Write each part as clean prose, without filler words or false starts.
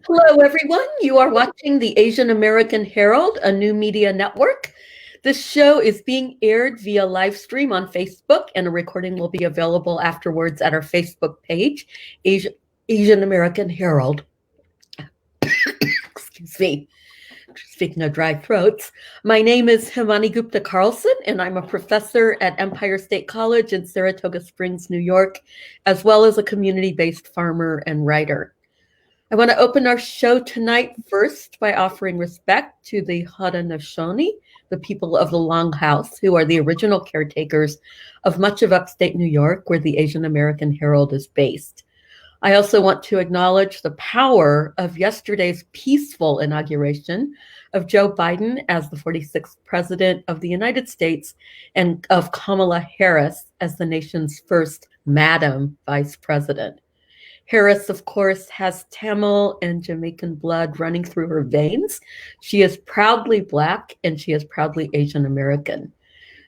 Hello, everyone. You are watching the Asian American Herald, a new media network. This show is being aired via live stream on Facebook, and a recording will be available afterwards at our Facebook page, Asian American Herald. Excuse me. Speaking of dry throats, my name is Himanee Gupta-Carlson, and I'm a professor at Empire State College in Saratoga Springs, New York, as well as a community-based farmer and writer. I want to open our show tonight first by offering respect to the Haudenosaunee, the people of the Longhouse, who are the original caretakers of much of upstate New York, where the Asian American Herald is based. I also want to acknowledge the power of yesterday's peaceful inauguration of Joe Biden as the 46th president of the United States and of Kamala Harris as the nation's first Madam Vice President. Harris, of course, has Tamil and Jamaican blood running through her veins. She is proudly Black and she is proudly Asian American.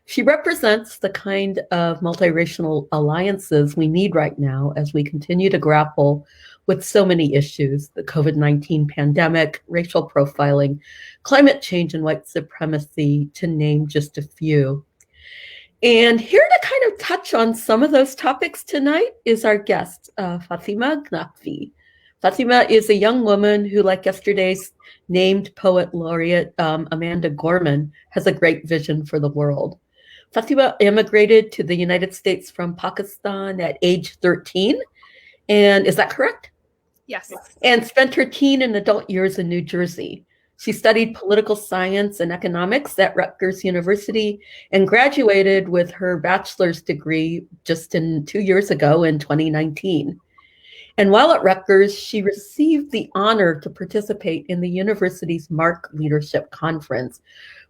She represents the kind of multiracial alliances we need right now as we continue to grapple with so many issues: the COVID-19 pandemic, racial profiling, climate change, and white supremacy, to name just a few. And here to kind of touch on some of those topics tonight is our guest, Fatima Naqvi. Fatima is a young woman who, like yesterday's named poet laureate, Amanda Gorman, has a great vision for the world. Fatima immigrated to the United States from Pakistan at age 13. And is that correct? Yes. And spent her teen and adult years in New Jersey. She studied political science and economics at Rutgers University and graduated with her bachelor's degree just 2 years ago in 2019. And while at Rutgers, she received the honor to participate in the university's MARC Leadership Conference,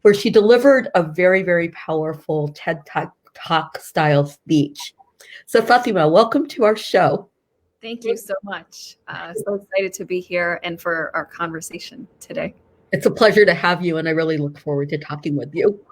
where she delivered a very, very powerful TED Talk style speech. So Fatima, welcome to our show. Thank you so much. So excited to be here and for our conversation today. It's a pleasure to have you, and I really look forward to talking with you.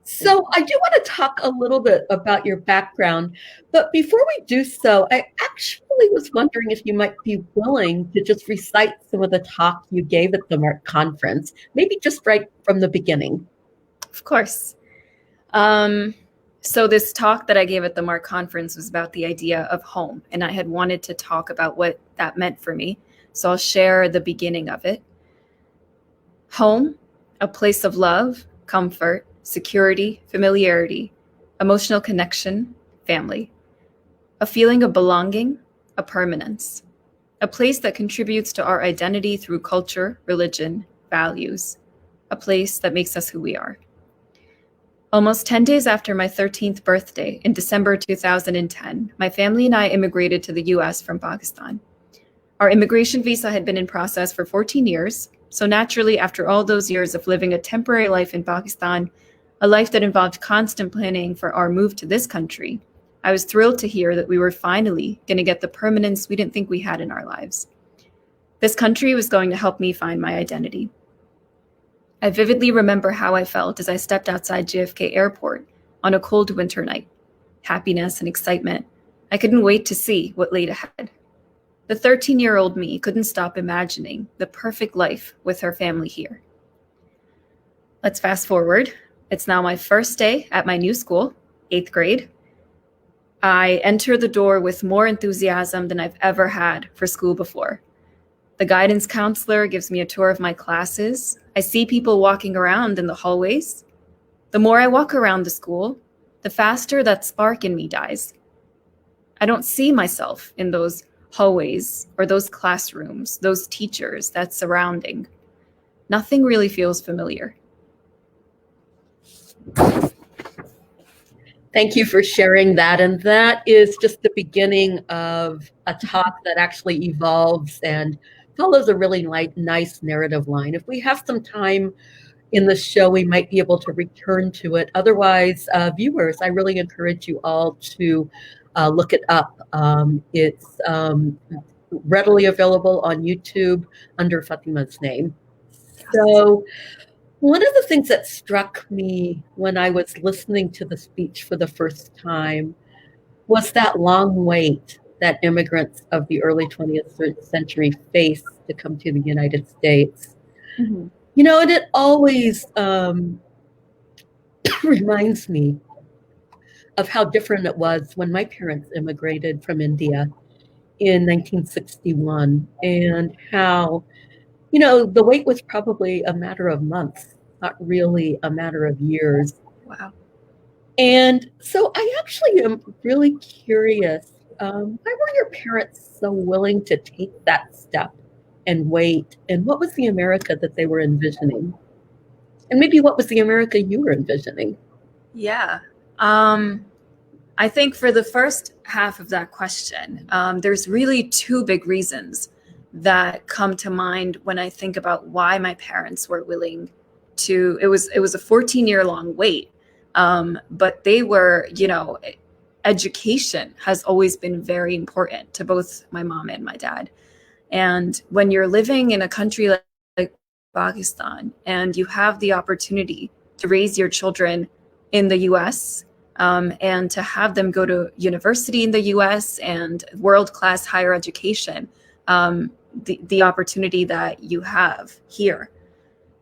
So I do want to talk a little bit about your background, but before we do so, I actually was wondering if you might be willing to just recite some of the talk you gave at the MARC conference, maybe just right from the beginning. Of course. So this talk that I gave at the MARC conference was about the idea of home, and I had wanted to talk about what that meant for me. So I'll share the beginning of it. Home, a place of love, comfort, security, familiarity, emotional connection, family. A feeling of belonging, a permanence. A place that contributes to our identity through culture, religion, values. A place that makes us who we are. Almost 10 days after my 13th birthday in December 2010, my family and I immigrated to the US from Pakistan. Our immigration visa had been in process for 14 years, so naturally, after all those years of living a temporary life in Pakistan, a life that involved constant planning for our move to this country, I was thrilled to hear that we were finally going to get the permanence we didn't think we had in our lives. This country was going to help me find my identity. I vividly remember how I felt as I stepped outside JFK Airport on a cold winter night. Happiness and excitement. I couldn't wait to see what laid ahead. The 13-year-old me couldn't stop imagining the perfect life with her family here. Let's fast forward. It's now my first day at my new school, 8th grade. I enter the door with more enthusiasm than I've ever had for school before. The guidance counselor gives me a tour of my classes. I see people walking around in the hallways. The more I walk around the school, the faster that spark in me dies. I don't see myself in those hallways or those classrooms, those teachers, that surrounding. Nothing really feels familiar. Thank you for sharing that. And that is just the beginning of a talk that actually evolves and follows a really nice narrative line. If we have some time in the show, we might be able to return to it. Otherwise, viewers, I really encourage you all to look it up. It's readily available on YouTube under Fatima's name. So one of the things that struck me when I was listening to the speech for the first time was that long wait that immigrants of the early 20th century faced to come to the United States. Mm-hmm. You know, and it always reminds me of how different it was when my parents immigrated from India in 1961, and how, you know, the wait was probably a matter of months, not really a matter of years. Wow. And so I actually am really curious, why were your parents so willing to take that step and wait? And what was the America that they were envisioning? And maybe what was the America you were envisioning? Yeah. I think for the first half of that question, there's really two big reasons that come to mind when I think about why my parents were willing to. It was a 14-year long wait, but they were, you know, education has always been very important to both my mom and my dad. And when you're living in a country like Pakistan and you have the opportunity to raise your children in the US, and to have them go to university in the US and world-class higher education, the opportunity that you have here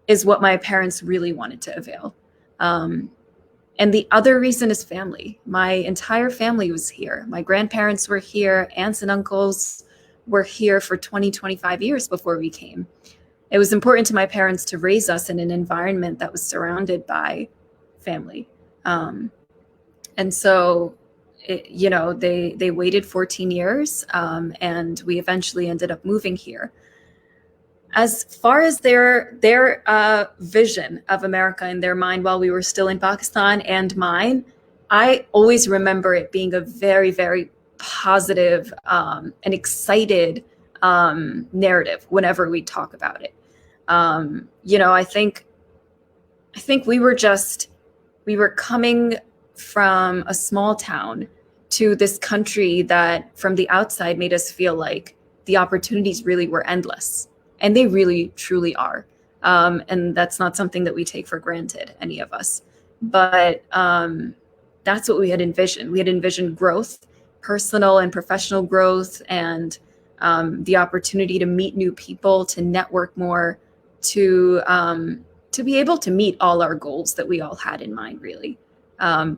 is what my parents really wanted to avail. And the other reason is family. My entire family was here. My grandparents were here, aunts and uncles were here for 20, 25 years before we came. It was important to my parents to raise us in an environment that was surrounded by family. And so, you know, they waited 14 years, and we eventually ended up moving here. As far as their vision of America in their mind while we were still in Pakistan and mine, I always remember it being a very, very positive and excited narrative whenever we talk about it. You know, I think we were coming from a small town to this country that from the outside made us feel like the opportunities really were endless. And they really, truly are. And that's not something that we take for granted, any of us. But that's what we had envisioned. We had envisioned growth, personal and professional growth, and the opportunity to meet new people, to network more, to be able to meet all our goals that we all had in mind, really.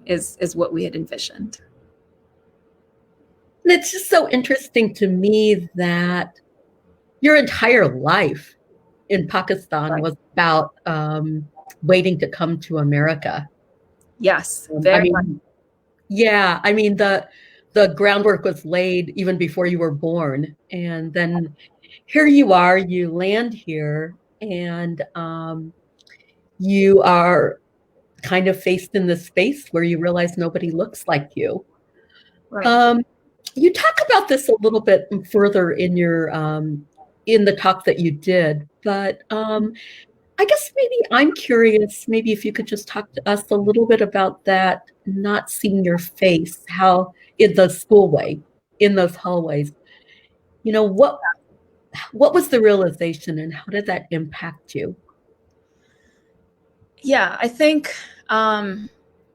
Is what we had envisioned. And it's just so interesting to me that your entire life in Pakistan was about waiting to come to America. Yes, very much. Yeah, I mean the groundwork was laid even before you were born, and then here you are, you land here, and you are kind of faced in this space where you realize nobody looks like you. Right. You talk about this a little bit further in your in the talk that you did, but I guess maybe I'm curious, maybe if you could just talk to us a little bit about that, not seeing your face, how in the schoolway, in those hallways, you know, what was the realization and how did that impact you? Yeah, I think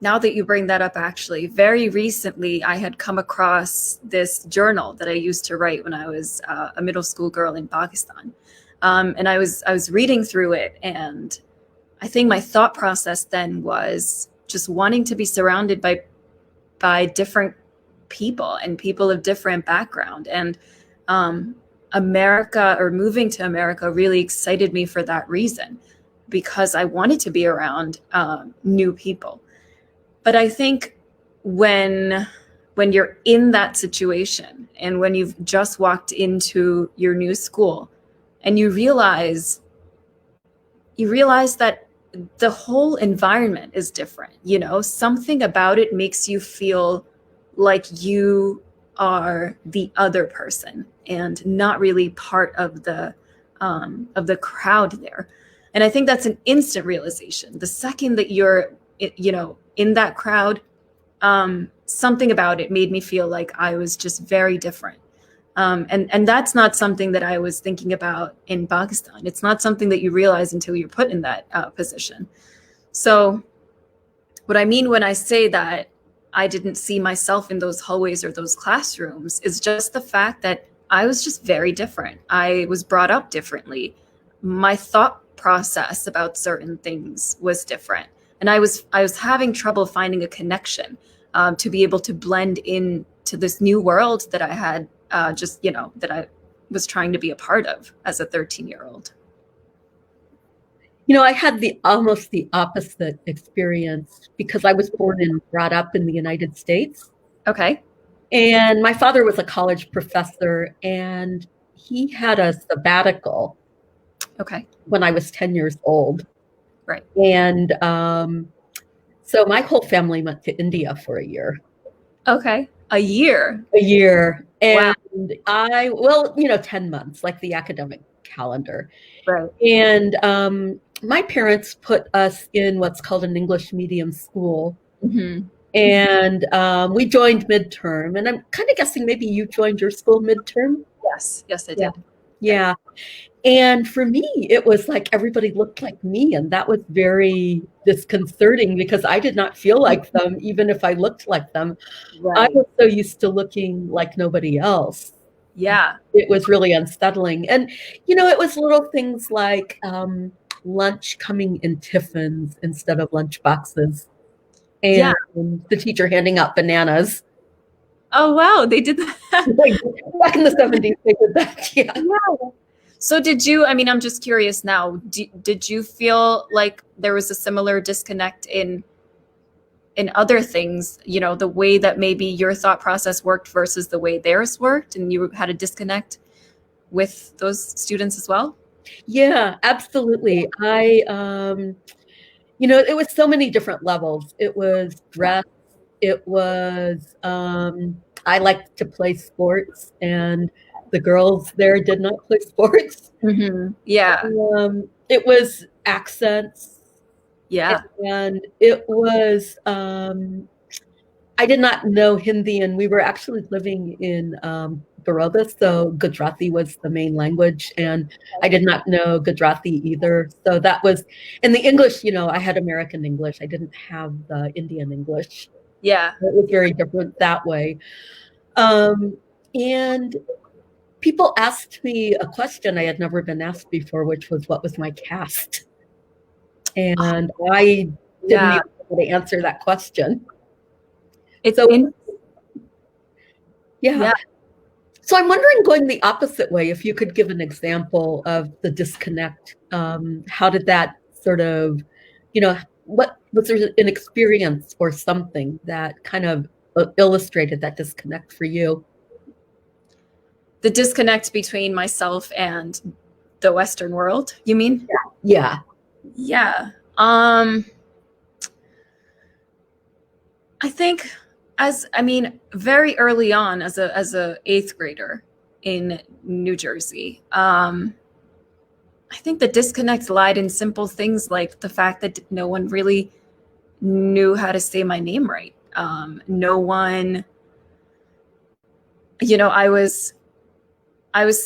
now that you bring that up, actually, very recently I had come across this journal that I used to write when I was a middle school girl in Pakistan. And I was reading through it, and I think my thought process then was just wanting to be surrounded by different people and people of different background. And America, or moving to America, really excited me for that reason, because I wanted to be around new people. But I think when you're in that situation and when you've just walked into your new school and you realize that the whole environment is different, you know, something about it makes you feel like you are the other person and not really part of the crowd there. And I think that's an instant realization. The second that you're, you know, in that crowd, something about it made me feel like I was just very different. And that's not something that I was thinking about in Pakistan. It's not something that you realize until you're put in that position. So what I mean when I say that I didn't see myself in those hallways or those classrooms is just the fact that I was just very different. I was brought up differently. My thought process about certain things was different. And I was having trouble finding a connection to be able to blend into this new world that I had that I was trying to be a part of as a 13-year-old. I had almost the opposite experience because I was born and brought up in the United States. Okay. And my father was a college professor, and he had a sabbatical. Okay. When I was 10 years old. Right. And so my whole family went to India for a year. Okay. A year. And wow. 10 months, like the academic calendar. Right. And my parents put us in what's called an English medium school. Mm-hmm. And we joined midterm. And I'm kind of guessing maybe you joined your school midterm? Yes, I did. Yeah. And for me, it was like everybody looked like me. And that was very disconcerting because I did not feel like them, even if I looked like them. Right. I was so used to looking like nobody else. Yeah. It was really unsettling. And, it was little things like lunch coming in tiffins instead of lunch boxes. And the teacher handing out bananas. Oh, wow. They did that. Back in the 70s, they did that. Yeah. So I'm just curious now, did you feel like there was a similar disconnect in other things, the way that maybe your thought process worked versus the way theirs worked, and you had a disconnect with those students as well? Yeah, absolutely. It was so many different levels. It was dress. It was, I liked to play sports, and the girls there did not play sports. Mm-hmm. Yeah. It was accents. Yeah. And it was, I did not know Hindi, and we were actually living in Baroda, so Gujarati was the main language, and I did not know Gujarati either. So that was, and the English, I had American English. I didn't have the Indian English. Yeah. It was very different that way. And people asked me a question I had never been asked before, which was, what was my caste? And I didn't even know how to answer that question. Yeah. So I'm wondering, going the opposite way, if you could give an example of the disconnect. How did that sort of, what was there an experience or something that kind of illustrated that disconnect for you? The disconnect between myself and the Western world, you mean? Yeah. I think very early on as a 8th grader in New Jersey, I think the disconnect lied in simple things like the fact that no one really knew how to say my name right. No one, I was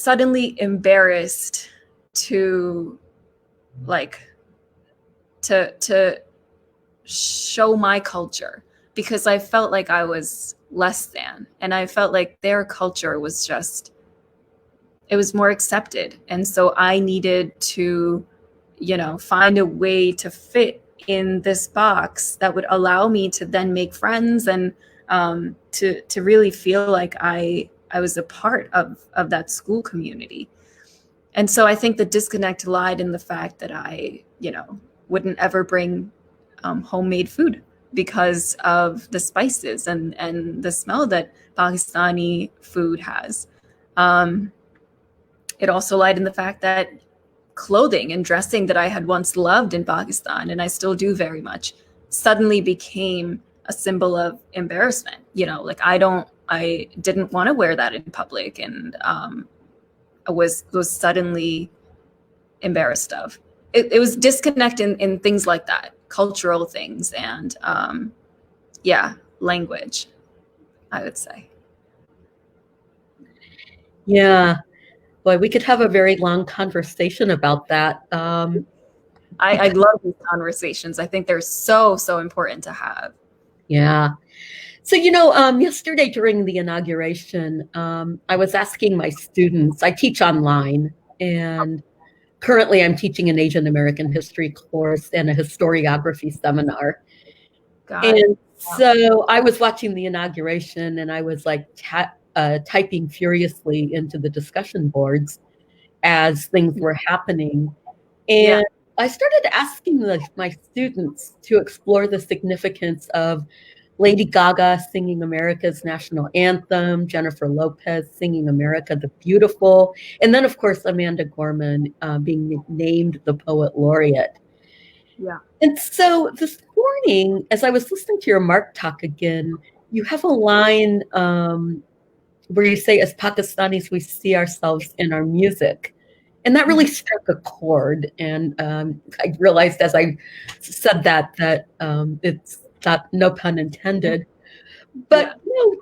suddenly embarrassed to show my culture, because I felt like I was less than, and I felt like their culture was it was more accepted. And so I needed to, find a way to fit in this box that would allow me to then make friends and to really feel like I was a part of that school community. And so I think the disconnect lied in the fact that I, wouldn't ever bring homemade food because of the spices and the smell that Pakistani food has. It also lied in the fact that clothing and dressing that I had once loved in Pakistan, and I still do very much, suddenly became a symbol of embarrassment. I didn't want to wear that in public, and I was suddenly embarrassed of. It was disconnect in things like that, cultural things, and language, I would say. Yeah. Boy, we could have a very long conversation about that. I love these conversations. I think they're so important to have. Yeah. So, yesterday during the inauguration, I was asking my students, I teach online, and currently I'm teaching an Asian American history course and a historiography seminar. Got it. And so I was watching the inauguration and I was like typing furiously into the discussion boards as things were happening. Yeah. And I started asking my students to explore the significance of Lady Gaga singing America's national anthem, Jennifer Lopez singing America the Beautiful, and then, of course, Amanda Gorman being named the poet laureate. Yeah. And so this morning, as I was listening to your Mark talk again, you have a line where you say, as Pakistanis, we see ourselves in our music. And that really struck a chord. And I realized as I said that it's not, no pun intended. But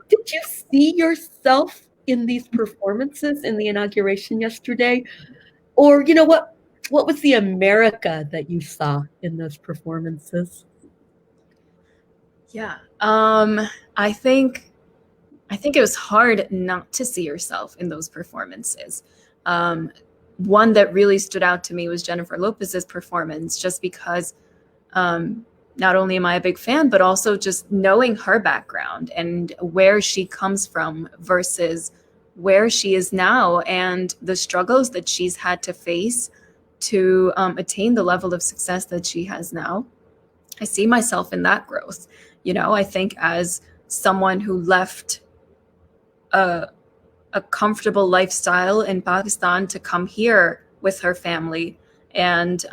did you see yourself in these performances in the inauguration yesterday? Or, what was the America that you saw in those performances? Yeah. I think it was hard not to see yourself in those performances. One that really stood out to me was Jennifer Lopez's performance, just because not only am I a big fan, but also just knowing her background and where she comes from versus where she is now and the struggles that she's had to face to attain the level of success that she has now. I see myself in that growth. I think as someone who left a comfortable lifestyle in Pakistan to come here with her family and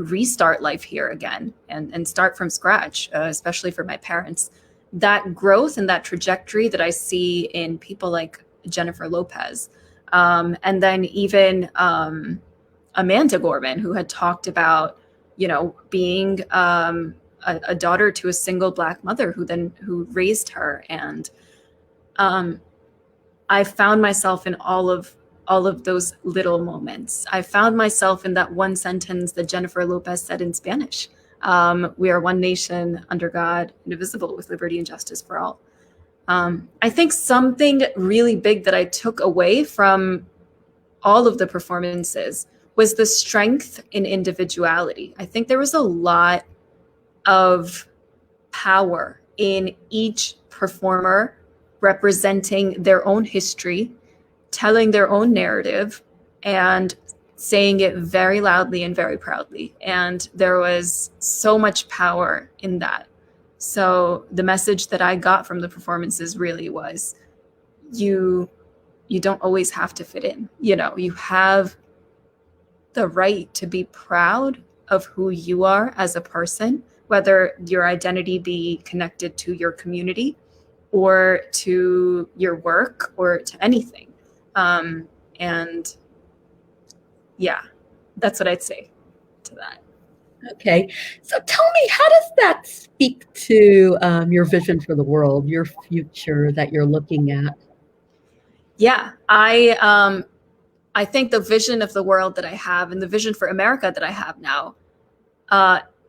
restart life here again and start from scratch, especially for my parents. That growth and that trajectory that I see in people like Jennifer Lopez, and then even Amanda Gorman, who had talked about, being a daughter to a single Black mother who raised her, and I found myself in all of those little moments. I found myself in that one sentence that Jennifer Lopez said in Spanish. We are one nation under God, indivisible, with liberty and justice for all. I think something really big that I took away from all of the performances was the strength in individuality. I think there was a lot of power in each performer representing their own history, telling their own narrative, and saying it very loudly and very proudly. And there was so much power in that. So the message that I got from the performances really was, you don't always have to fit in. You have the right to be proud of who you are as a person, whether your identity be connected to your community or to your work or to anything. And yeah, that's what I'd say to that. Okay. So tell me, how does that speak to your vision for the world, your future that you're looking at? Yeah, I think the vision of the world that I have and the vision for America that I have now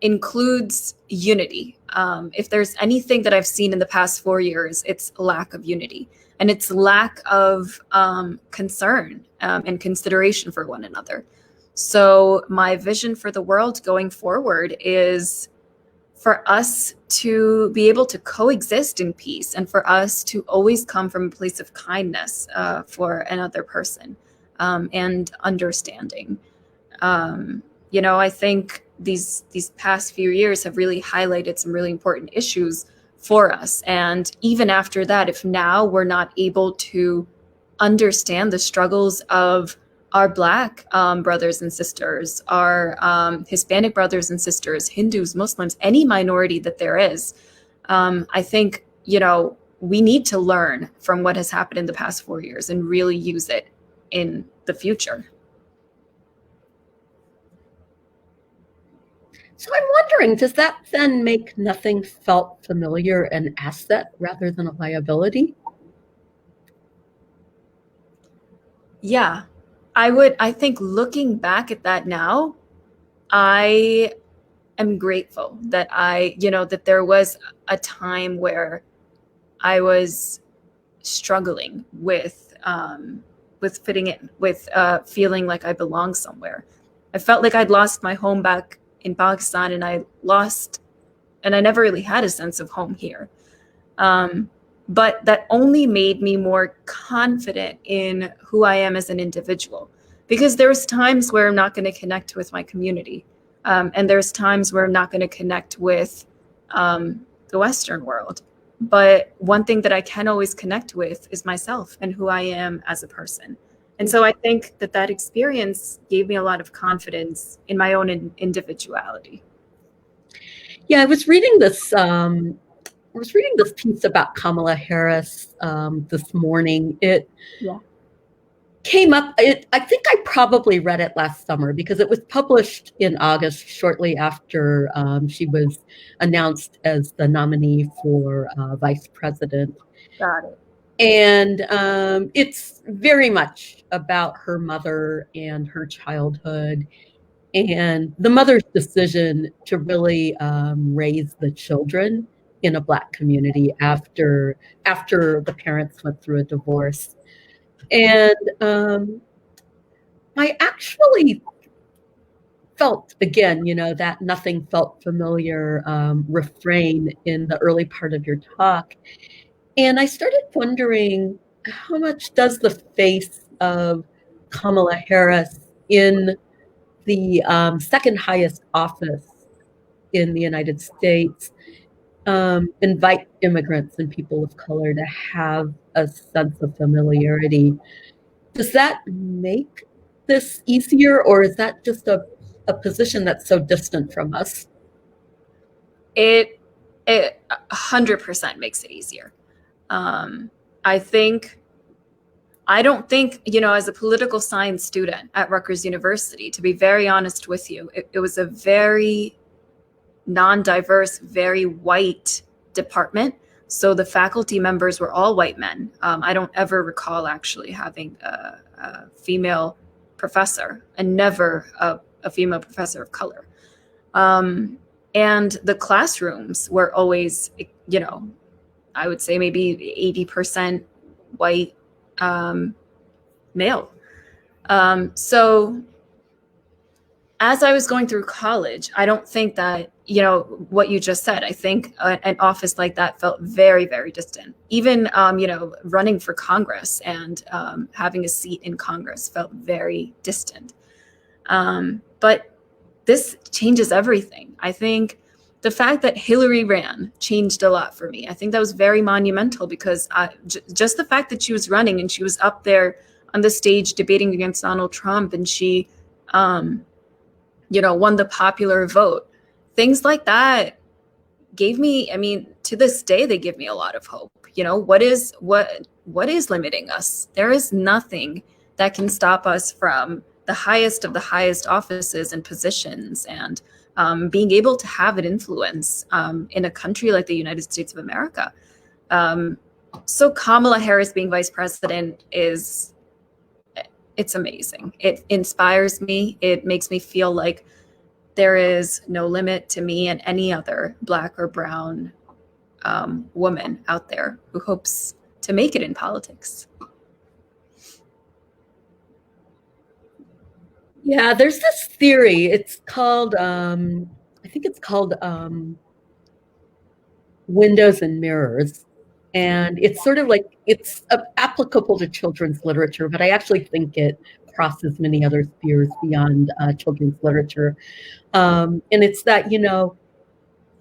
includes unity. If there's anything that I've seen in the past 4 years, it's lack of unity, and it's lack of concern and consideration for one another. So my vision for the world going forward is for us to be able to coexist in peace, and for us to always come from a place of kindness for another person and understanding. I think these past few years have really highlighted some really important issues for us. And even after that, if now we're not able to understand the struggles of our Black brothers and sisters, our Hispanic brothers and sisters, Hindus, Muslims, any minority that there is, I think, we need to learn from what has happened in the past 4 years and really use it in the future. So I'm wondering, does that then make nothing felt familiar an asset rather than a liability? Yeah, I think looking back at that now, I am grateful that that there was a time where I was struggling with fitting in, with feeling like I belong somewhere. I felt like I'd lost my home back in Pakistan, and I never really had a sense of home here. But that only made me more confident in who I am as an individual, because there's times where I'm not going to connect with my community. And there's times where I'm not going to connect with the Western world. But one thing that I can always connect with is myself and who I am as a person. And so I think that experience gave me a lot of confidence in my own individuality. Yeah, I was reading this. Piece about Kamala Harris this morning. It came up. I think I probably read it last summer because it was published in August, shortly after she was announced as the nominee for vice president. Got it. And it's very much about her mother and her childhood, and the mother's decision to really raise the children in a Black community after the parents went through a divorce. And I actually felt, again, that nothing felt familiar refrain in the early part of your talk. And I started wondering, how much does the face of Kamala Harris in the second highest office in the United States invite immigrants and people of color to have a sense of familiarity? Does that make this easier, or is that just a position that's so distant from us? It 100% makes it easier. I don't think, as a political science student at Rutgers University, to be very honest with you, it was a very non-diverse, very white department. So the faculty members were all white men. I don't ever recall actually having a female professor, and never a female professor of color. And the classrooms were always, I would say maybe 80% white male. So as I was going through college, I don't think that, what you just said, I think an office like that felt very, very distant. Even, running for Congress and having a seat in Congress felt very distant. But this changes everything. I think the fact that Hillary ran changed a lot for me. I think that was very monumental, because just the fact that she was running and she was up there on the stage debating against Donald Trump, and she, won the popular vote. Things like that gave me, to this day, they give me a lot of hope. What is limiting us? There is nothing that can stop us from the highest of the highest offices and positions, and being able to have an influence in a country like the United States of America. So Kamala Harris being vice president it's amazing. It inspires me. It makes me feel like there is no limit to me and any other Black or brown woman out there who hopes to make it in politics. Yeah, there's this theory. It's called, I think it's called windows and mirrors. And it's sort of like, it's applicable to children's literature, but I actually think it crosses many other spheres beyond children's literature. And it's that,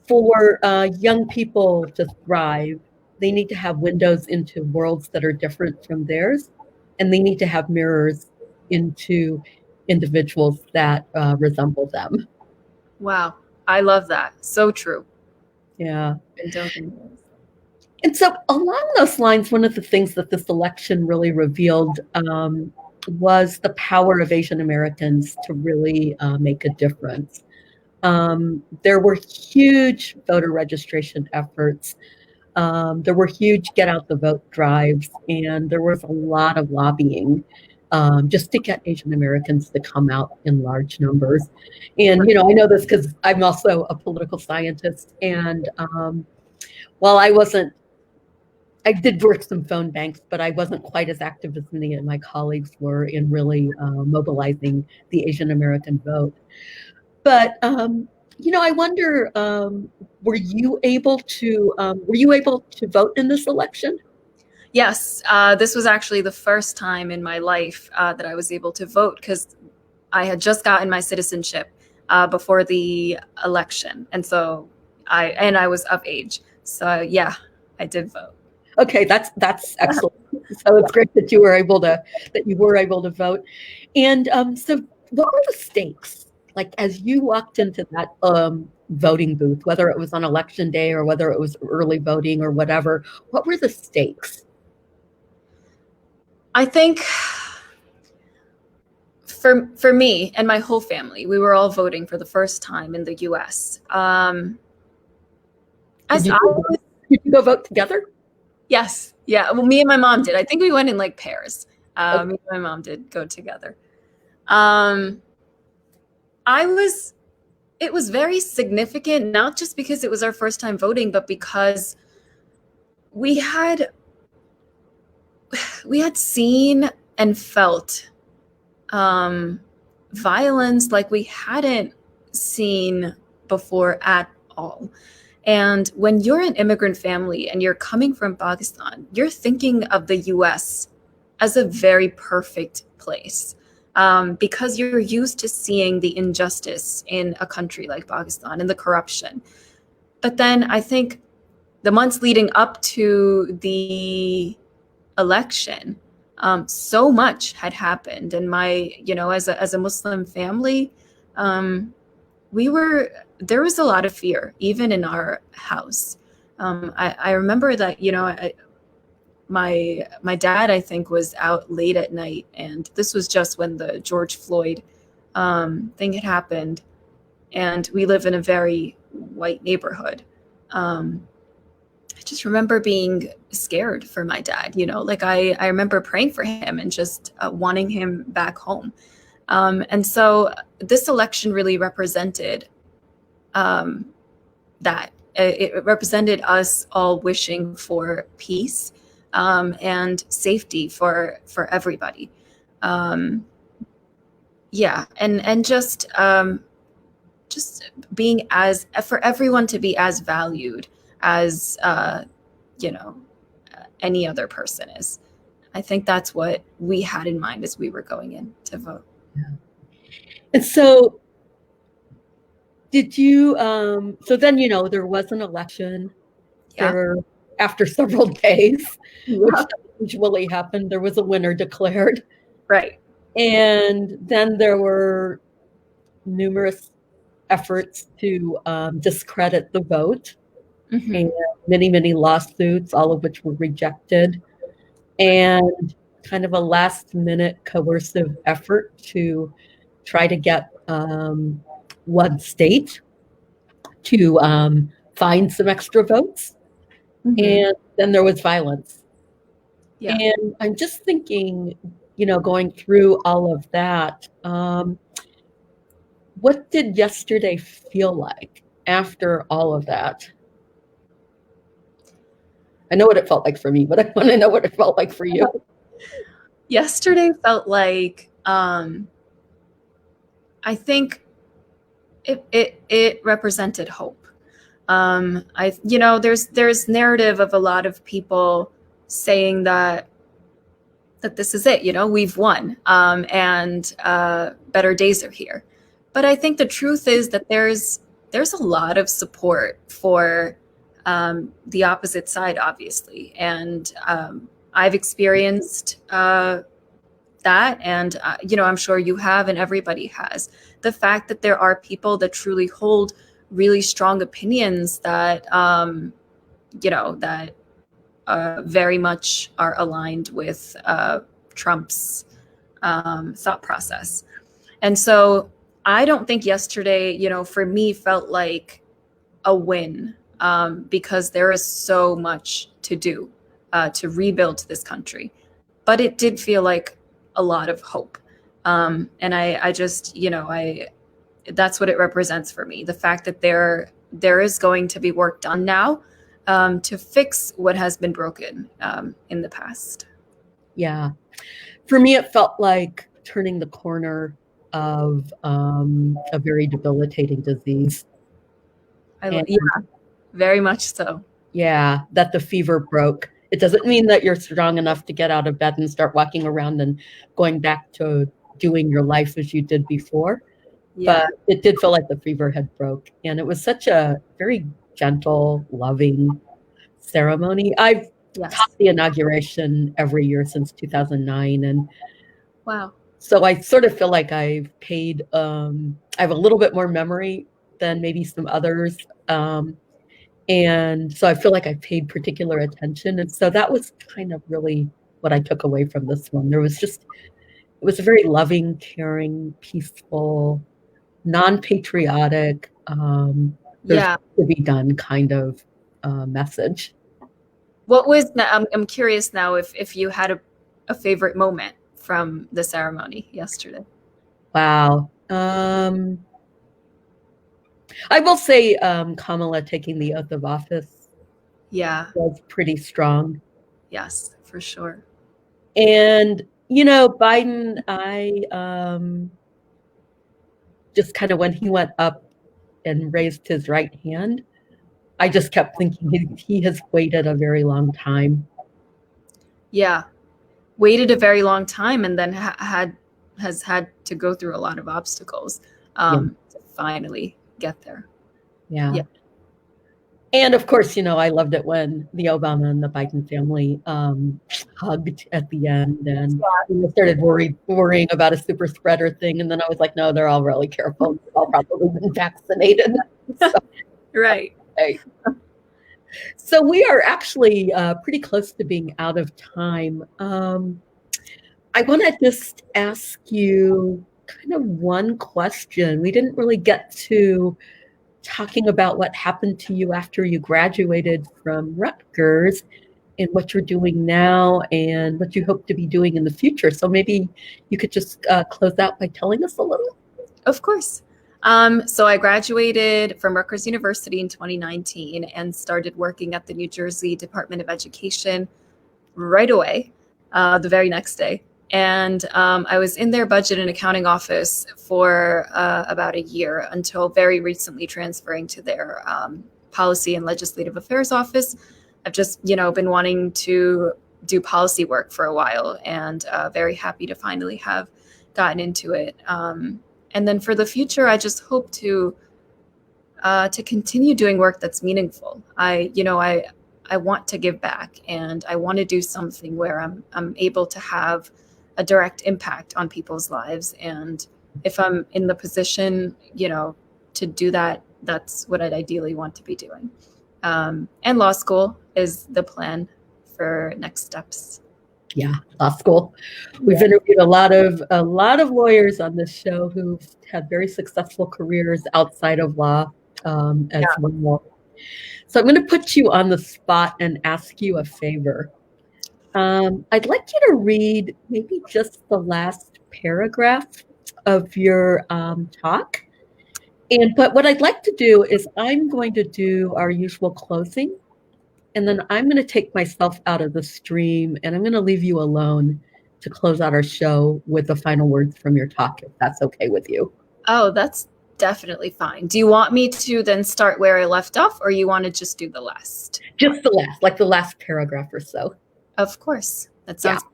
for young people to thrive, they need to have windows into worlds that are different from theirs, and they need to have mirrors into individuals that resemble them. Wow. I love that. So true. Yeah. And so along those lines, one of the things that this election really revealed was the power of Asian Americans to really make a difference. There were huge voter registration efforts. There were huge get out the vote drives, and there was a lot of lobbying just to get Asian Americans to come out in large numbers. And, I know this because I'm also a political scientist. And while I wasn't I did work some phone banks, but I wasn't quite as active as many of my colleagues were in really mobilizing the Asian American vote. But I wonder, were you able to vote in this election? Yes, this was actually the first time in my life that I was able to vote because I had just gotten my citizenship before the election, and so I was of age. So yeah, I did vote. Okay, that's excellent. So it's great that you were able to vote. And so, what were the stakes like as you walked into that voting booth, whether it was on election day or whether it was early voting or whatever? What were the stakes? I think for me and my whole family, we were all voting for the first time in the U.S. Did As you I go, did you go vote together? Yes, yeah. Well, me and my mom did. I think we went in like pairs. Okay. Me and my mom did go together. Um, I was. It was very significant, not just because it was our first time voting, but because we had we had seen and felt violence like we hadn't seen before at all. And when you're an immigrant family and you're coming from Pakistan, you're thinking of the US as a very perfect place because you're used to seeing the injustice in a country like Pakistan and the corruption. But then I think the months leading up to the election, so much had happened. And as a Muslim family, we were there was a lot of fear even in our house. I remember that my dad, I think, was out late at night, and this was just when the George Floyd thing had happened, and we live in a very white neighborhood. I just remember being scared for my dad. Like I remember praying for him and just wanting him back home. And so this election really represented that. It represented us all wishing for peace and safety for everybody. Yeah, and just being for everyone to be as valued as you know any other person is. I think that's what we had in mind as we were going in to vote. Yeah. And so did you so then there was an election Yeah. there after several days, which Yeah. usually happened. There was a winner declared. Right. And then there were numerous efforts to discredit the vote, Mm-hmm. and many, many lawsuits, all of which were rejected, and kind of a last minute coercive effort to try to get one state to find some extra votes. Mm-hmm. And then there was violence. Yeah. And I'm just thinking, going through all of that, what did yesterday feel like after all of that? I know what it felt like for me, but I want to know what it felt like for you. Yesterday felt like I think it represented hope. There's narrative of a lot of people saying that this is it, we've won, and better days are here. But I think the truth is that there's a lot of support for the opposite side, obviously, and I've experienced that, and I'm sure you have, and everybody has. The fact that there are people that truly hold really strong opinions that that very much are aligned with Trump's thought process. And so I don't think yesterday, for me, felt like a win because there is so much to do to rebuild this country. But it did feel like a lot of hope. And I just, that's what it represents for me. The fact that there is going to be work done now to fix what has been broken in the past. Yeah. For me, it felt like turning the corner of a very debilitating disease. And Yeah, very much so. yeah, that the fever broke. It doesn't mean that you're strong enough to get out of bed and start walking around and going back to doing your life as you did before. Yeah. But it did feel like the fever had broke. And it was such a very gentle, loving ceremony. I've Yes. taught the inauguration every year since 2009. And Wow. so I sort of feel like I've paid, I have a little bit more memory than maybe some others. And so I feel like I paid particular attention. And so that was kind of really what I took away from this one. It was a very loving, caring, peaceful, non-patriotic, there's Yeah. to be done kind of message. What was, I'm curious now if you had a favorite moment from the ceremony yesterday. Wow. I will say Kamala taking the oath of office Yeah. was pretty strong. Yes, for sure. And, you know, Biden, just kind of when he went up and raised his right hand, I just kept thinking he has waited a very long time. Yeah. Waited a very long time and then has had to go through a lot of obstacles to finally get there. Yeah. Yeah. And of course, you know, I loved it when the Obama and the Biden family hugged at the end, and we started worrying about a super spreader thing. And then I was like, no, they're all really careful. They've all probably been vaccinated. So, Right. okay. So we are actually pretty close to being out of time. I want to just ask you kind of one question. We didn't really get to talking about what happened to you after you graduated from Rutgers and what you're doing now and what you hope to be doing in the future. So maybe you could just close out by telling us a little. Of course. So I graduated from Rutgers University in 2019 and started working at the New Jersey Department of Education right away, the very next day. And I was in their budget and accounting office for about a year until very recently transferring to their policy and legislative affairs office. I've just, been wanting to do policy work for a while and very happy to finally have gotten into it. And then for the future, I just hope to continue doing work that's meaningful. I want to give back and I want to do something where I'm able to have a direct impact on people's lives. And if I'm in the position, to do that, that's what I'd ideally want to be doing. And law school is the plan for next steps. Yeah, law school. We've interviewed a lot of lawyers on this show who've had very successful careers outside of law as well. So I'm going to put you on the spot and ask you a favor. I'd like you to read maybe just the last paragraph of your talk. But what I'd like to do is I'm going to do our usual closing, and then I'm going to take myself out of the stream, and I'm going to leave you alone to close out our show with the final words from your talk, if that's okay with you. Oh, that's definitely fine. Do you want me to then start where I left off, or you want to just do the last? Just the last, like the last paragraph or so. Of course. That sounds. Yeah.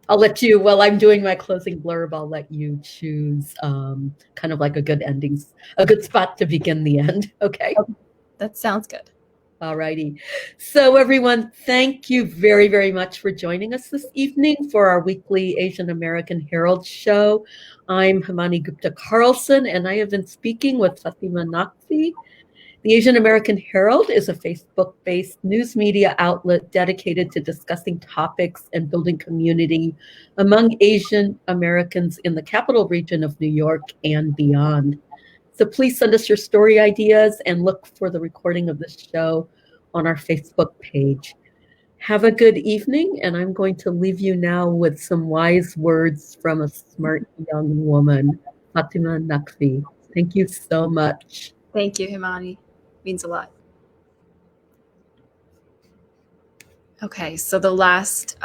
I'll let you, while I'm doing my closing blurb, I'll let you choose kind of like a good spot to begin the end. Okay. That sounds good. All righty. So everyone, thank you very, very much for joining us this evening for our weekly Asian American Herald show. I'm Himanee Gupta-Carlson, and I have been speaking with Fatima Naqvi. The Asian American Herald is a Facebook-based news media outlet dedicated to discussing topics and building community among Asian Americans in the capital region of New York and beyond. So please send us your story ideas and look for the recording of this show on our Facebook page. Have a good evening, and I'm going to leave you now with some wise words from a smart young woman, Fatima Naqvi. Thank you so much. Thank you, Himanee. Means a lot. Okay, so the last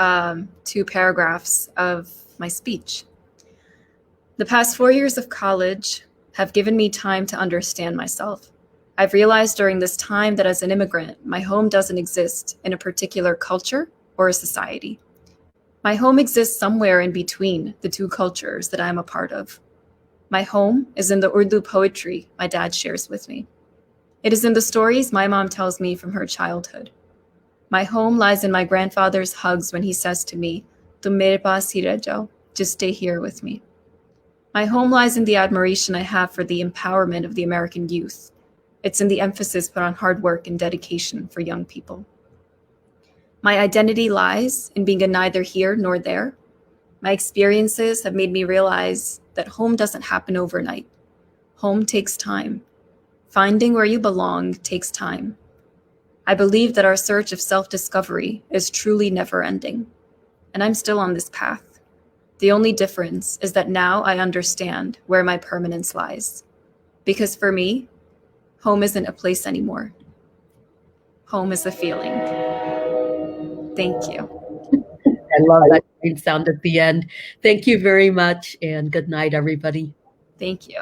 two paragraphs of my speech. The past 4 years of college have given me time to understand myself. I've realized during this time that as an immigrant, my home doesn't exist in a particular culture or a society. My home exists somewhere in between the two cultures that I'm a part of. My home is in the Urdu poetry my dad shares with me. It is in the stories my mom tells me from her childhood. My home lies in my grandfather's hugs when he says to me, "Tum mere paas hi reh jao," just stay here with me. My home lies in the admiration I have for the empowerment of the American youth. It's in the emphasis put on hard work and dedication for young people. My identity lies in being a neither here nor there. My experiences have made me realize that home doesn't happen overnight. Home takes time. Finding where you belong takes time. I believe that our search of self-discovery is truly never-ending, and I'm still on this path. The only difference is that now I understand where my permanence lies. Because for me, home isn't a place anymore. Home is a feeling. Thank you. I love that sound at the end. Thank you very much, and good night, everybody. Thank you.